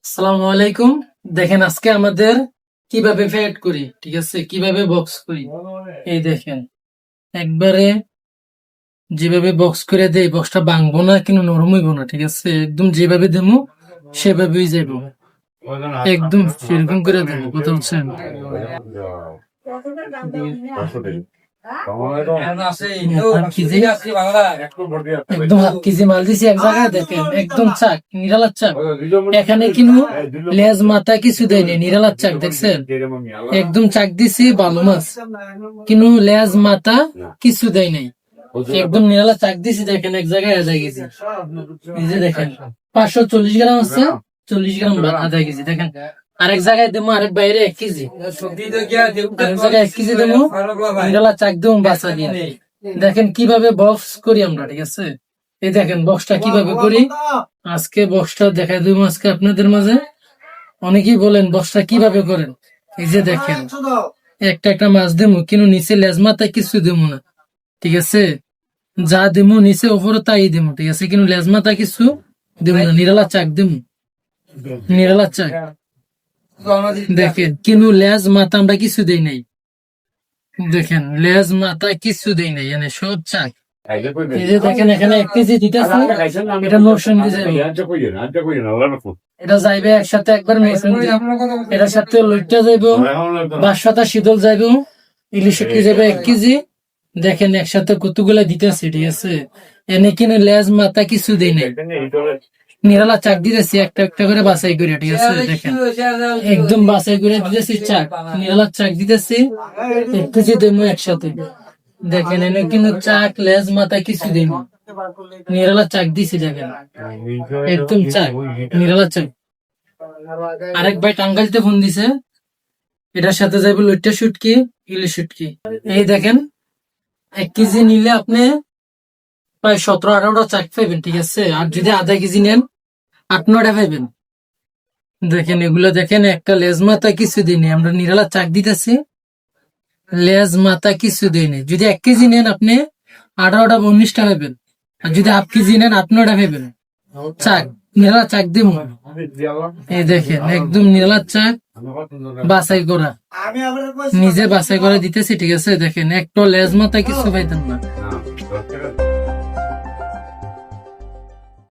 আসসালামু আলাইকুম। দেখেন আজকে আমাদের কিভাবে ফ্যাট করি, ঠিক আছে, কিভাবে বক্স করি। এই দেখেন একবারে যেভাবে বক্স করে দেই, বক্সটা ভাঙবো না কিন্তু নরম হইব না, ঠিক আছে। একদম যেভাবে দেবো সেভাবেই যাইব, একদম সেরকম করে দেবো, কথা বলছেন। একদম হাফ কেজি মাল দিছি এক জায়গায়, দেখেন একদম চাক, নিরালার চাক। এখানে কিন্তু লেজ মাথা কিছু দেয়নি, নিরালার চাক দেখছেন, একদম চাক দিছি ভালো মাছ, কিন্তু লেজ মাথা কিছু দেয় নাই, একদম নিরালা চাক দিছি। দেখেন এক জায়গায় আধা কেজি, এই যে দেখেন 540 গ্রাম আছে, 40 গ্রাম আধা কেজি। দেখেন আরেক জায়গায় দেবো, আরেক বাইরে 1 কেজি, আরেক জায়গায় 1 কেজি দেবো, নিরালা চাক দেবো বাসা দিয়ে। দেখেন কিভাবে বক্স করি আমরা, ঠিক আছে। এই দেখেন বক্সটা কিভাবে করি, আজকে বক্সটা দেখাই দেবো আজকে আপনাদের মাঝে। অনেকেই বলেন বক্সটা কিভাবে করেন। এই যে দেখেন একটা একটা মাছ দেবো, কিন্তু নিচে লেজ মাথায় কিছু দেবো না, ঠিক আছে। যা দেবো নিচে ওপরে তাই দেবো, ঠিক আছে, কিন্তু লেজ মাথা কিছু দেবো না, নিরালা চাক দেবো, নিরালা চাক। দেখেন কিন্তু লেজ মাথা আমরা কিছু দেই নাই, দেখেন লেজ মাথা কিছু দেই নাই, এনে সব চাক। এই যে দেখেন এখানে 1 কেজি দিতেছে, এটা নরসিং দিয়ে যাবে, এটা যাইবে একসাথে একবার নরসিং দিয়ে, এটার সাথে লইট্টা যাইবো, বাঁশপাতা শীতল যাইবো, ইলিশ কি যাবে 1 কেজি। দেখেন একসাথে কতগুলা দিতেছে, ঠিক আছে। এনে কিনে লেজ মাথা কিছু দেই নাই, নিরালা চাক দিতেছি একটা একটা করে বাছাই করে, ঠিক আছে। দেখেন একদম বাছাই করে দিতেছি চাক, নিরালা চাক দিতেছি 1 কেজি দেবো একসাথে। দেখেন এনে কিন্তু চাক লেজ মাথা কিছু দিন, নিরালা চাক দিছি, দেখেন একদম চাক, নিরালা চাক। আরেক ভাই টাঙ্গাইলতে ফোন দিছে, এটার সাথে যাইব লইট্টা শুটকি, ইলিশ শুটকি। এই দেখেন 1 কেজি নিলে আপনি প্রায় 17-18টা চাক পাইবেন, ঠিক আছে। আর যদি আধা কেজি নেন 8-9টা পাইবেন। দেখেন এগুলো দেখেন, একটা লেজ মাথা কিছু দিনে আমরা নিরালা চাক দিতেছি, লেজ মাথা কিছু দিনে। যদি 1 কেজি নেন আপনি 18টা 19টা পাবেন, আর যদি হাফ কেজি নেন 8-9টা পাবেন চাক, নিরালা চাক দিব। এই দেখেন একদম নিরালা চাক বাছাই করা, নিজে বাছাই করে দিতেছি, ঠিক আছে। দেখেন একটা লেজ মাথা কিছু পাইতেন না।